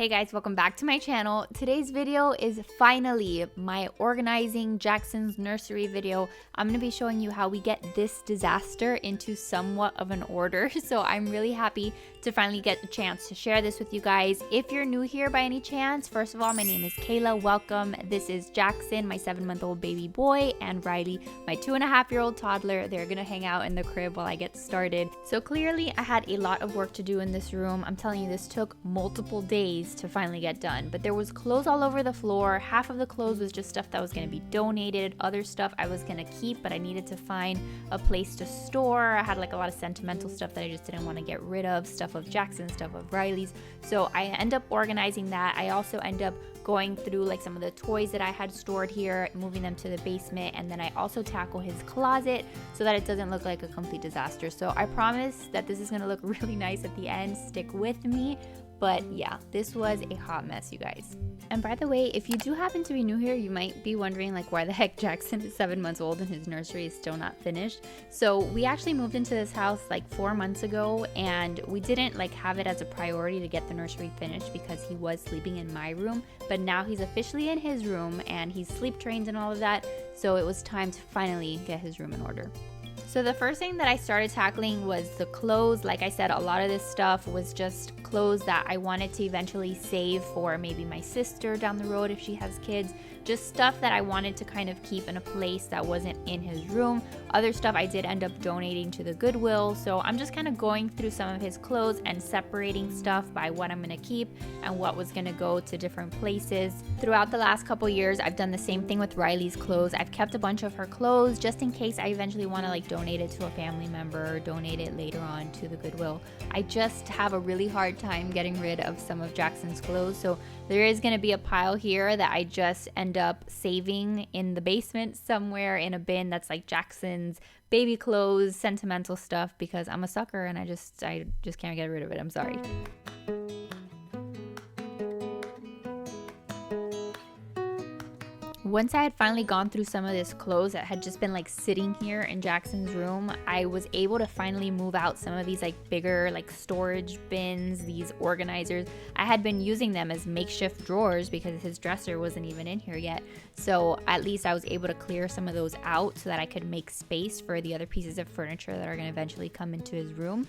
Hey guys, welcome back to my channel. Today's video is finally my organizing Jackson's nursery video. I'm going to be showing you how we get this disaster into somewhat of an order. So I'm really happy to finally get the chance to share this with you guys. If you're new here by any chance, first of all, my name is Kayla. Welcome. This is Jackson, my 7-month-old baby boy, and Riley, my 2.5-year-old toddler. They're going to hang out in the crib while I get started. So clearly I had a lot of work to do in this room. I'm telling you, this took multiple days to finally get done, but there was clothes all over the floor. Half of the clothes was just stuff that was going to be donated. Other stuff I was going to keep, but I needed to find a place to store. I had like a lot of sentimental stuff that I just didn't want to get rid of, stuff of Jackson, stuff of Riley's. So I end up organizing that. I also end up going through like some of the toys that I had stored here, moving them to the basement, and then I also tackle his closet so that it doesn't look like a complete disaster. So I promise that this is going to look really nice at the end. Stick with me. But yeah, this was a hot mess, you guys. And by the way, if you do happen to be new here, you might be wondering like why the heck Jackson is 7 months old and his nursery is still not finished. So we actually moved into this house like 4 months ago, and we didn't like have it as a priority to get the nursery finished because he was sleeping in my room. But now he's officially in his room and he's sleep trained and all of that. So it was time to finally get his room in order. So the first thing that I started tackling was the clothes. Like I said, a lot of this stuff was just clothes that I wanted to eventually save for maybe my sister down the road if she has kids. Just stuff that I wanted to kind of keep in a place that wasn't in his room. Other stuff I did end up donating to the Goodwill. So I'm just kind of going through some of his clothes and separating stuff by what I'm going to keep and what was going to go to different places. Throughout the last couple years, I've done the same thing with Riley's clothes. I've kept a bunch of her clothes just in case I eventually want to like donate it to a family member or donate it later on to the Goodwill. I just have a really hard time getting rid of some of Jackson's clothes. So there is going to be a pile here that I just end up saving in the basement somewhere in a bin that's like Jackson's baby clothes, sentimental stuff, because I'm a sucker and I just can't get rid of it. I'm sorry. Once I had finally gone through some of this clothes that had just been like sitting here in Jackson's room, I was able to finally move out some of these like bigger like storage bins, these organizers. I had been using them as makeshift drawers because his dresser wasn't even in here yet. So at least I was able to clear some of those out so that I could make space for the other pieces of furniture that are going to eventually come into his room.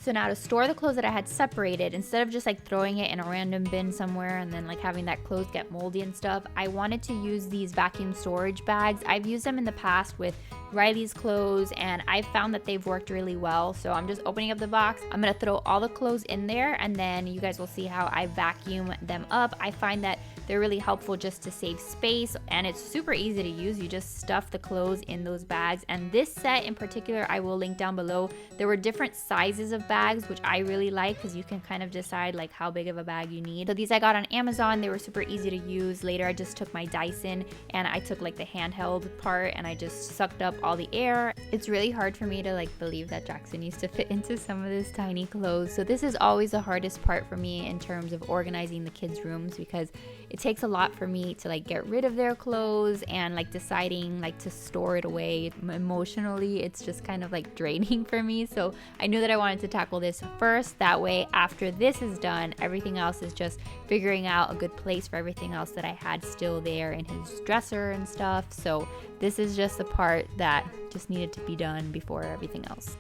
So now to store the clothes that I had separated, instead of just like throwing it in a random bin somewhere and then like having that clothes get moldy and stuff, I wanted to use these vacuum storage bags. I've used them in the past with Riley's clothes and I've found that they've worked really well. So I'm just opening up the box. I'm going to throw all the clothes in there and then you guys will see how I vacuum them up. I find that they're really helpful just to save space and it's super easy to use. You just stuff the clothes in those bags, and this set in particular I will link down below. There were different sizes of bags which I really like because you can kind of decide like how big of a bag you need. So these I got on Amazon. They were super easy to use. Later I just took my Dyson and I took like the handheld part and I just sucked up all the air. It's really hard for me to like believe that Jackson used to fit into some of this tiny clothes. So this is always the hardest part for me in terms of organizing the kids' rooms because it takes a lot for me to like get rid of their clothes and like deciding like to store it away emotionally. It's just kind of like draining for me. So I knew that I wanted to tackle this first. That way after this is done, everything else is just figuring out a good place for everything else that I had still there in his dresser and stuff. So this is just the part that just needed to be done before everything else.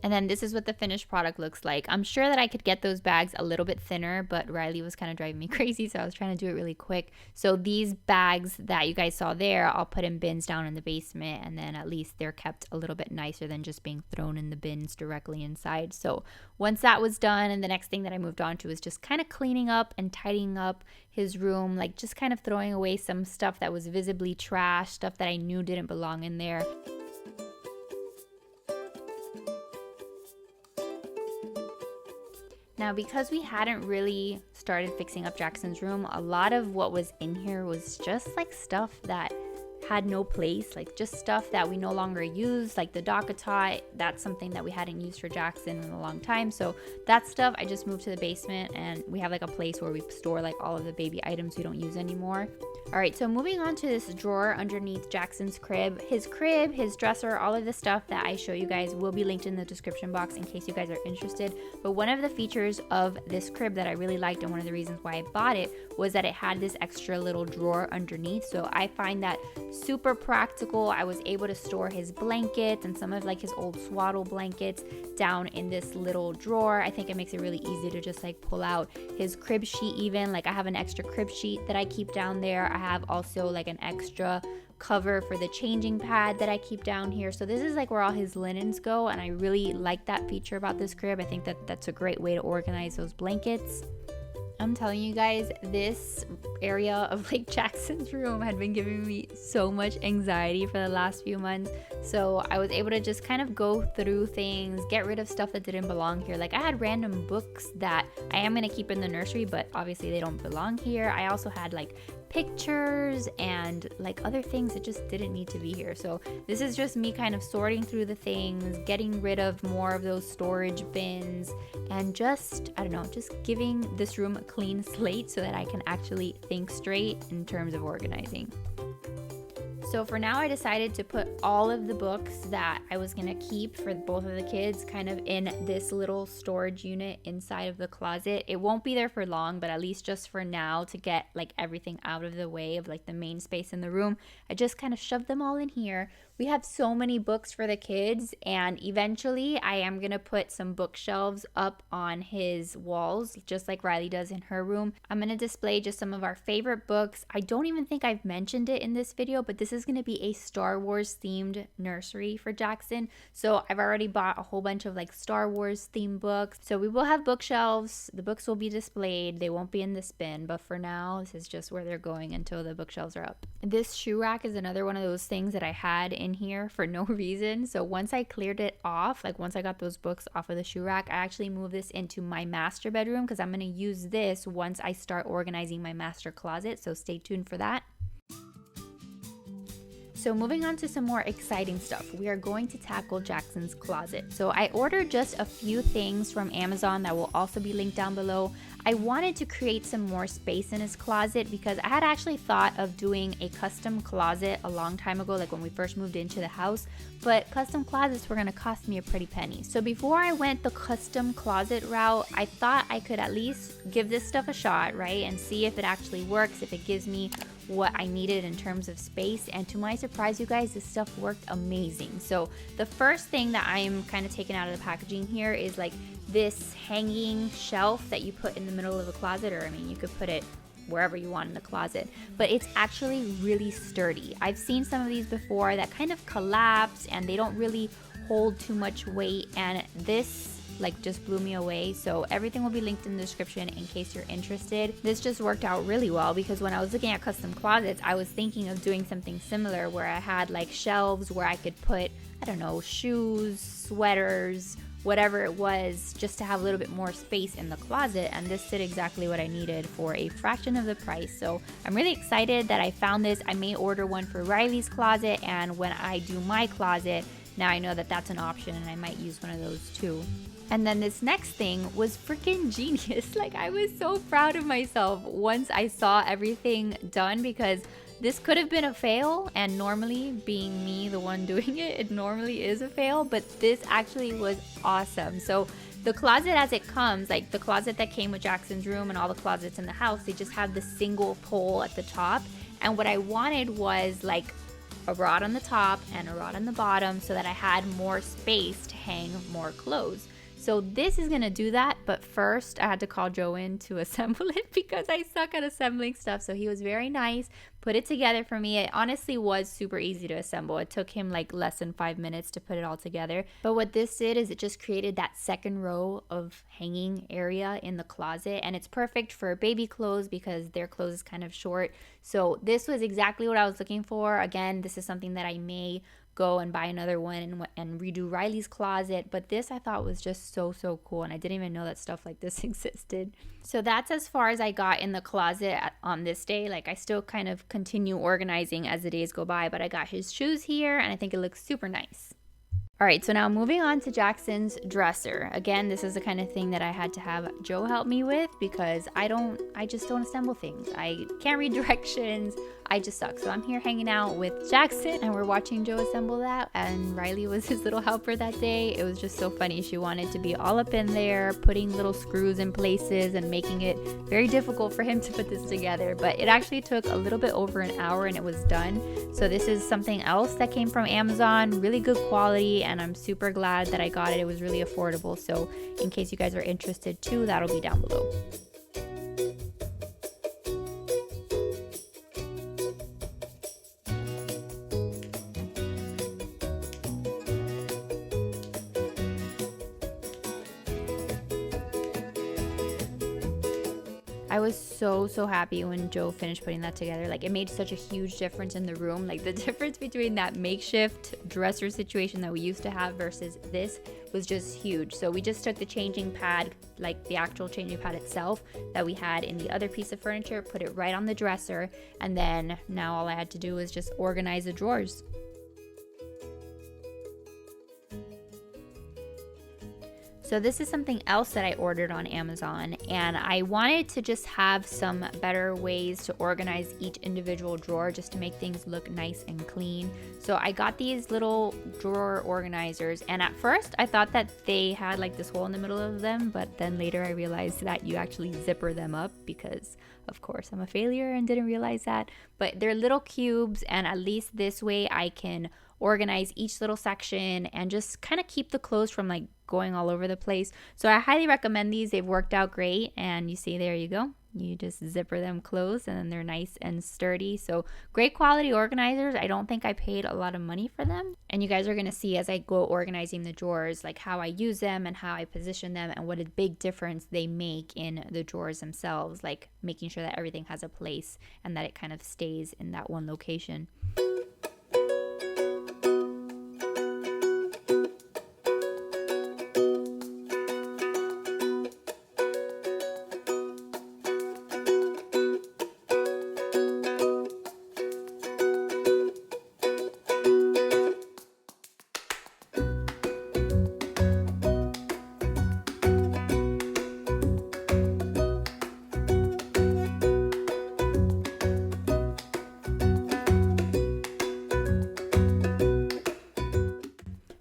And then this is what the finished product looks like. I'm sure that I could get those bags a little bit thinner, but Riley was kind of driving me crazy, so I was trying to do it really quick. So these bags that you guys saw there, I'll put in bins down in the basement, and then at least they're kept a little bit nicer than just being thrown in the bins directly inside. So once that was done, and the next thing that I moved on to was just kind of cleaning up and tidying up his room, like just kind of throwing away some stuff that was visibly trash, stuff that I knew didn't belong in there. Now, because we hadn't really started fixing up Jackson's room, a lot of what was in here was just like stuff that had no place, like just stuff that we no longer use, like the dock tot. That's something that we hadn't used for Jackson in a long time. So that stuff I just moved to the basement, and we have like a place where we store like all of the baby items we don't use anymore. All right, so moving on to this drawer underneath Jackson's crib, his dresser, all of the stuff that I show you guys will be linked in the description box in case you guys are interested. But one of the features of this crib that I really liked, and one of the reasons why I bought it, was that it had this extra little drawer underneath. So I find that super practical. I was able to store his blankets and some of like his old swaddle blankets down in this little drawer. I think it makes it really easy to just like pull out his crib sheet. Even like I have an extra crib sheet that I keep down there. I have also like an extra cover for the changing pad that I keep down here. So this is like where all his linens go, and I really like that feature about this crib. I think that that's a great way to organize those blankets. I'm telling you guys, this area of like Jackson's room had been giving me so much anxiety for the last few months. So I was able to just kind of go through things, get rid of stuff that didn't belong here. Like I had random books that I am going to keep in the nursery, but obviously they don't belong here. I also had like pictures and like other things that just didn't need to be here. So this is just me kind of sorting through the things, getting rid of more of those storage bins, and just, I don't know, just giving this room a clean slate so that I can actually think straight in terms of organizing. So for now, I decided to put all of the books that I was gonna keep for both of the kids kind of in this little storage unit inside of the closet. It won't be there for long, but at least just for now, to get like everything out of the way of like the main space in the room, I just kind of shoved them all in here. We have so many books for the kids, and eventually I am going to put some bookshelves up on his walls, just like Riley does in her room. I'm going to display just some of our favorite books. I don't even think I've mentioned it in this video, but this is going to be a Star Wars themed nursery for Jackson. So I've already bought a whole bunch of like Star Wars themed books. So we will have bookshelves. The books will be displayed. They won't be in this bin, but for now, this is just where they're going until the bookshelves are up. This shoe rack is another one of those things that I had in here for no reason. So once I cleared it off, like once I got those books off of the shoe rack, I actually moved this into my master bedroom because I'm going to use this once I start organizing my master closet. So stay tuned for that. So moving on to some more exciting stuff, we are going to tackle Jackson's closet. So I ordered just a few things from Amazon that will also be linked down below. I wanted to create some more space in his closet because I had actually thought of doing a custom closet a long time ago, like when we first moved into the house, but custom closets were gonna cost me a pretty penny. So before I went the custom closet route, I thought I could at least give this stuff a shot, right? And see if it actually works, if it gives me what I needed in terms of space. And to my surprise, you guys, this stuff worked amazing. So the first thing that I'm kind of taking out of the packaging here is like this hanging shelf that you put in the middle of a closet, or I mean, you could put it wherever you want in the closet, but it's actually really sturdy. I've seen some of these before that kind of collapse and they don't really hold too much weight, and this like just blew me away. So everything will be linked in the description in case you're interested. This just worked out really well because when I was looking at custom closets, I was thinking of doing something similar where I had like shelves where I could put, I don't know, shoes, sweaters, whatever it was, just to have a little bit more space in the closet, and this did exactly what I needed for a fraction of the price. So I'm really excited that I found this. I may order one for Riley's closet, and when I do my closet, now I know that that's an option and I might use one of those too. And then this next thing was freaking genius. Like, I was so proud of myself once I saw everything done, because this could have been a fail, and normally, being me the one doing it, it normally is a fail, but this actually was awesome. So the closet as it comes, like the closet that came with Jackson's room and all the closets in the house, they just have the single pole at the top. And what I wanted was like a rod on the top and a rod on the bottom so that I had more space to hang more clothes. So this is going to do that, but first I had to call Joe in to assemble it because I suck at assembling stuff. So he was very nice, put it together for me. It honestly was super easy to assemble. It took him like less than 5 minutes to put it all together. But what this did is it just created that second row of hanging area in the closet, and it's perfect for baby clothes because their clothes is kind of short. So this was exactly what I was looking for. Again, this is something that I may go and buy another one and redo Riley's closet. But this I thought was just so cool, and I didn't even know that stuff like this existed. So that's as far as I got in the closet on this day. Like, I still kind of continue organizing as the days go by, but I got his shoes here and I think it looks super nice. All right, so now moving on to Jackson's dresser. Again, this is the kind of thing that I had to have Joe help me with because I just don't assemble things. I can't read directions. I just suck. So I'm here hanging out with Jackson and we're watching Joe assemble that, and Riley was his little helper that day. It was just so funny. She wanted to be all up in there, putting little screws in places and making it very difficult for him to put this together. But it actually took a little bit over an hour and it was done. So this is something else that came from Amazon, really good quality, and I'm super glad that I got it. It was really affordable. So in case you guys are interested too, that'll be down below. I was so happy when Joe finished putting that together. Like, it made such a huge difference in the room. Like, the difference between that makeshift dresser situation that we used to have versus this was just huge. So we just took the changing pad, like the actual changing pad itself that we had in the other piece of furniture, put it right on the dresser, and then now all I had to do was just organize the drawers. So this is something else that I ordered on Amazon, and I wanted to just have some better ways to organize each individual drawer just to make things look nice and clean. So I got these little drawer organizers, and at first I thought that they had like this hole in the middle of them, but then later I realized that you actually zipper them up because of course I'm a failure and didn't realize that. But they're little cubes, and at least this way I can organize each little section and just kind of keep the clothes from like going all over the place. So I highly recommend these. They've worked out great, and you see, there you go. You just zipper them closed and then they're nice and sturdy. So great quality organizers. I don't think I paid a lot of money for them. And you guys are going to see as I go organizing the drawers, like how I use them and how I position them and what a big difference they make in the drawers themselves, like making sure that everything has a place and that it kind of stays in that one location.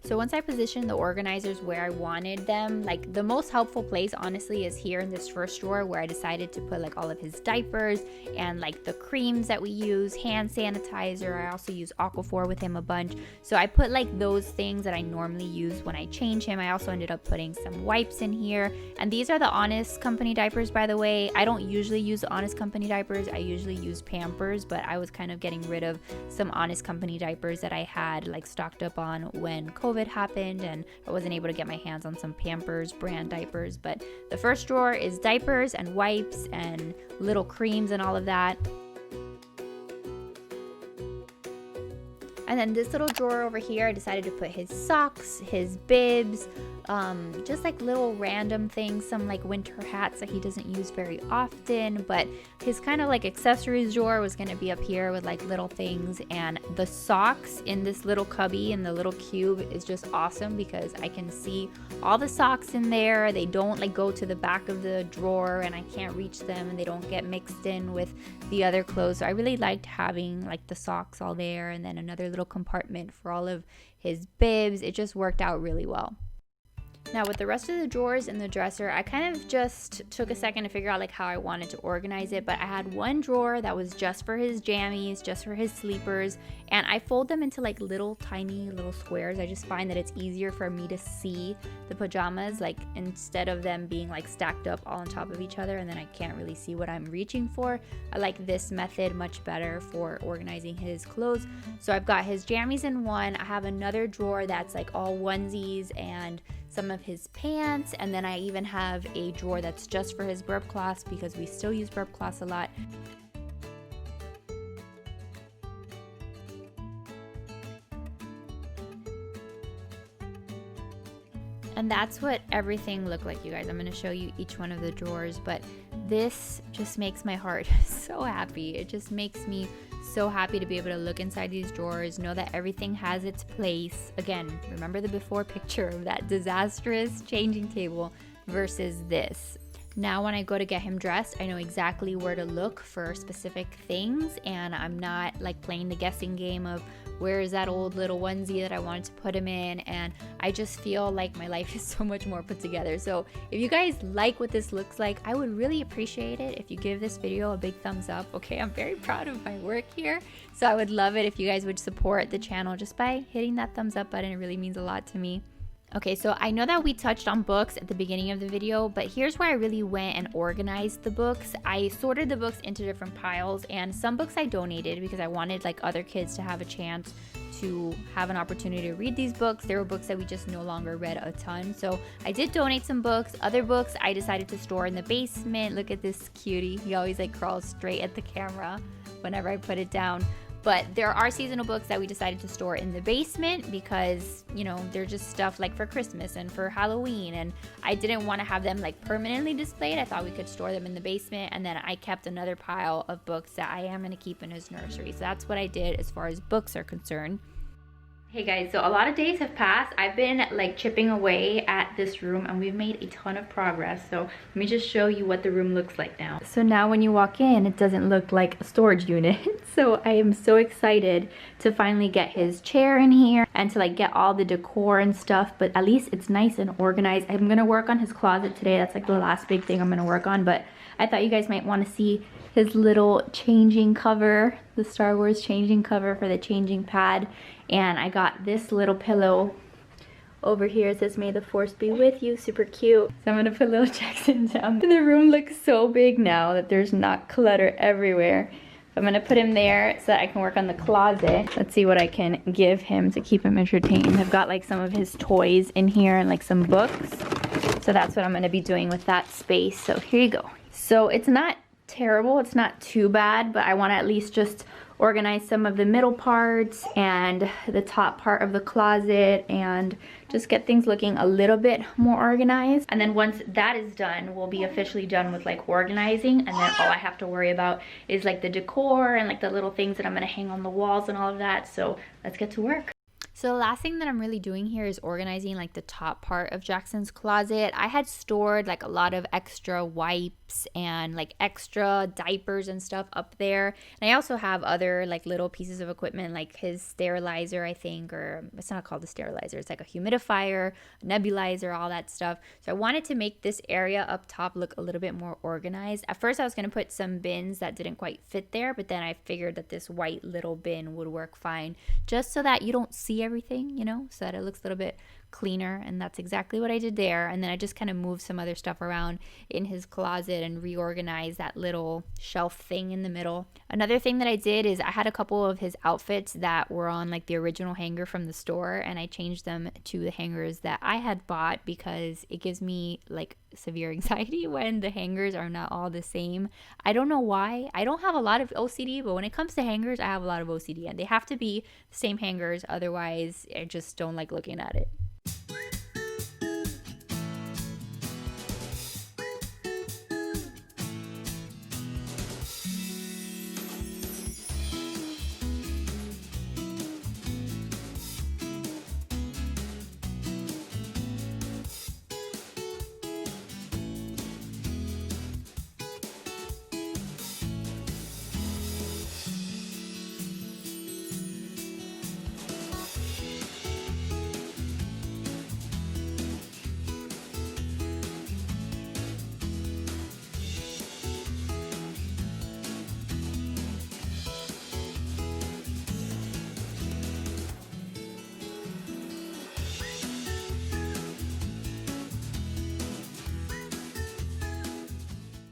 So once I positioned the organizers where I wanted them, like the most helpful place honestly is here in this first drawer where I decided to put like all of his diapers and like the creams that we use, hand sanitizer. I also use Aquaphor with him a bunch. So I put like those things that I normally use when I change him. I also ended up putting some wipes in here. And these are the Honest Company diapers, by the way. I don't usually use Honest Company diapers. I usually use Pampers, but I was kind of getting rid of some Honest Company diapers that I had like stocked up on when COVID happened and I wasn't able to get my hands on some Pampers brand diapers. But the first drawer is diapers and wipes and little creams and all of that. And then this little drawer over here, I decided to put his socks, his bibs, just like little random things, some like winter hats that he doesn't use very often, but his kind of like accessories drawer was going to be up here with like little things. And the socks in this little cubby in the little cube is just awesome because I can see all the socks in there. They don't like go to the back of the drawer and I can't reach them, and they don't get mixed in with the other clothes. So I really liked having like the socks all there and then another little compartment for all of his bibs. It just worked out really well. Now with the rest of the drawers in the dresser, I kind of just took a second to figure out like how I wanted to organize it, but I had one drawer that was just for his jammies, just for his sleepers, and I fold them into like little tiny little squares. I just find that it's easier for me to see the pajamas, like instead of them being like stacked up all on top of each other and then I can't really see what I'm reaching for. I like this method much better for organizing his clothes. So I've got his jammies in one. I have another drawer that's like all onesies and some of his pants, and then I even have a drawer that's just for his burp cloths because we still use burp cloths a lot. And that's what everything looked like, you guys. I'm going to show you each one of the drawers, but this just makes my heart so happy. It just makes me so happy to be able to look inside these drawers, know that everything has its place. Again, remember the before picture of that disastrous changing table versus this. Now when I go to get him dressed, I know exactly where to look for specific things, and I'm not like playing the guessing game of where is that old little onesie that I wanted to put him in, and I just feel like my life is so much more put together. So if you guys like what this looks like, I would really appreciate it if you give this video a big thumbs up. Okay, I'm very proud of my work here, so I would love it if you guys would support the channel just by hitting that thumbs up button. It really means a lot to me. Okay, so I know that we touched on books at the beginning of the video, but here's where I really went and organized the books. I sorted the books into different piles, and some books I donated because I wanted like other kids to have a chance to have an opportunity to read these books. There were books that we just no longer read a ton, so I did donate some books. Other books I decided to store in the basement. Look at this cutie. He always like crawls straight at the camera whenever I put it down. But there are seasonal books that we decided to store in the basement because, you know, they're just stuff like for Christmas and for Halloween, and I didn't want to have them like permanently displayed. I thought we could store them in the basement, and then I kept another pile of books that I am going to keep in his nursery. So that's what I did as far as books are concerned. Hey guys, so a lot of days have passed. I've been like chipping away at this room, and we've made a ton of progress. So let me just show you what the room looks like now. So now when you walk in, it doesn't look like a storage unit. So I am so excited to finally get his chair in here and to like get all the decor and stuff, but at least it's nice and organized. I'm gonna work on his closet today. That's like the last big thing I'm gonna work on, but I thought you guys might want to see his little changing cover, the Star Wars changing cover for the changing pad. And I got this little pillow over here. It says, "May the Force be with you." Super cute. So I'm gonna put little Jackson down. The room looks so big now that there's not clutter everywhere. I'm gonna put him there so that I can work on the closet. Let's see what I can give him to keep him entertained. I've got like some of his toys in here and like some books. So that's what I'm gonna be doing with that space. So here you go. So it's not terrible, it's not too bad, but I wanna at least just organize some of the middle parts and the top part of the closet and just get things looking a little bit more organized. And then once that is done, we'll be officially done with like organizing, and then all I have to worry about is like the decor and like the little things that I'm gonna hang on the walls and all of that. So let's get to work. So the last thing that I'm really doing here is organizing like the top part of Jackson's closet. I had stored like a lot of extra wipes and like extra diapers and stuff up there. And I also have other like little pieces of equipment like his sterilizer, I think, or it's not called a sterilizer. It's like a humidifier, a nebulizer, all that stuff. So I wanted to make this area up top look a little bit more organized. At first I was going to put some bins that didn't quite fit there, but then I figured that this white little bin would work fine just so that you don't see everything, you know, so that it looks a little bit cleaner. And that's exactly what I did there. And then I just kind of moved some other stuff around in his closet and reorganized that little shelf thing in the middle. Another thing that I did is I had a couple of his outfits that were on like the original hanger from the store, and I changed them to the hangers that I had bought because it gives me like severe anxiety when the hangers are not all the same. I don't know why. I don't have a lot of OCD, but when it comes to hangers, I have a lot of OCD, and they have to be the same hangers, otherwise I just don't like looking at it.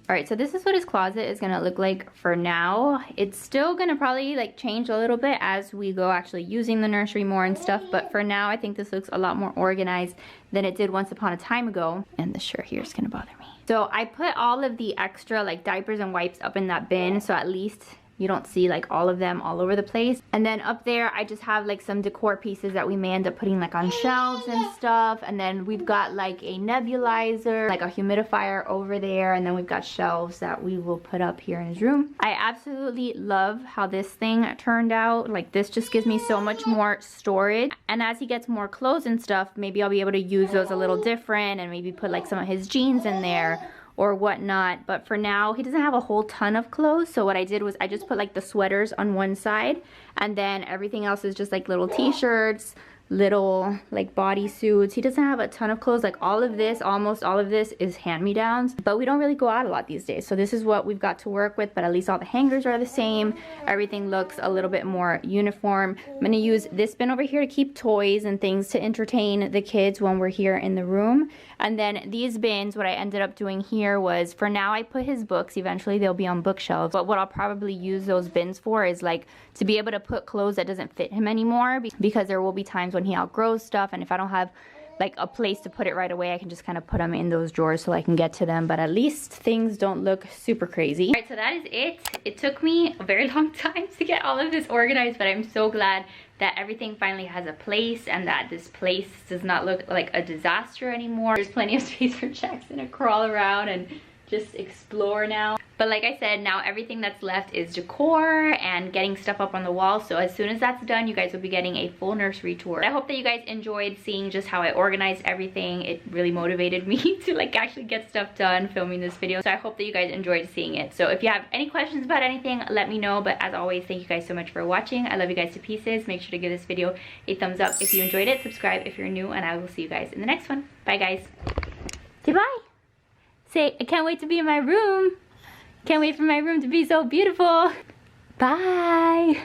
All right, so this is what his closet is gonna look like for now. It's still gonna probably like change a little bit as we go actually using the nursery more and stuff, but for now I think this looks a lot more organized than it did once upon a time ago. And the shirt here is gonna bother me. So I put all of the extra like diapers and wipes up in that bin, so at least you don't see like all of them all over the place. And then up there I just have like some decor pieces that we may end up putting like on shelves and stuff. And then we've got like a nebulizer, like a humidifier over there, and then we've got shelves that we will put up here in his room. I absolutely love how this thing turned out. Like this just gives me so much more storage, and as he gets more clothes and stuff, maybe I'll be able to use those a little different and maybe put like some of his jeans in there or whatnot. But for now, he doesn't have a whole ton of clothes, so what I did was I just put like the sweaters on one side, and then everything else is just like little t-shirts, little like bodysuits. He doesn't have a ton of clothes. Like all of this, almost all of this is hand-me-downs, but we don't really go out a lot these days, so this is what we've got to work with. But at least all the hangers are the same. Everything looks a little bit more uniform. I'm gonna use this bin over here to keep toys and things to entertain the kids when we're here in the room. And then these bins, what I ended up doing here was, for now I put his books. Eventually they'll be on bookshelves, but what I'll probably use those bins for is like to be able to put clothes that doesn't fit him anymore, because there will be times when he outgrows stuff, and if I don't have like a place to put it right away, I can just kind of put them in those drawers so I can get to them. But at least things don't look super crazy. All right, so that is it. It took me a very long time to get all of this organized, but I'm so glad that everything finally has a place and that this place does not look like a disaster anymore. There's plenty of space for Jackson to crawl around and just explore now. But like I said, now everything that's left is decor and getting stuff up on the wall. So as soon as that's done, you guys will be getting a full nursery tour. I hope that you guys enjoyed seeing just how I organized everything. It really motivated me to like actually get stuff done filming this video. So I hope that you guys enjoyed seeing it. So if you have any questions about anything, let me know. But as always, thank you guys so much for watching. I love you guys to pieces. Make sure to give this video a thumbs up if you enjoyed it. Subscribe if you're new, and I will see you guys in the next one. Bye guys. Say bye. Say, I can't wait to be in my room. Can't wait for my room to be so beautiful. Bye.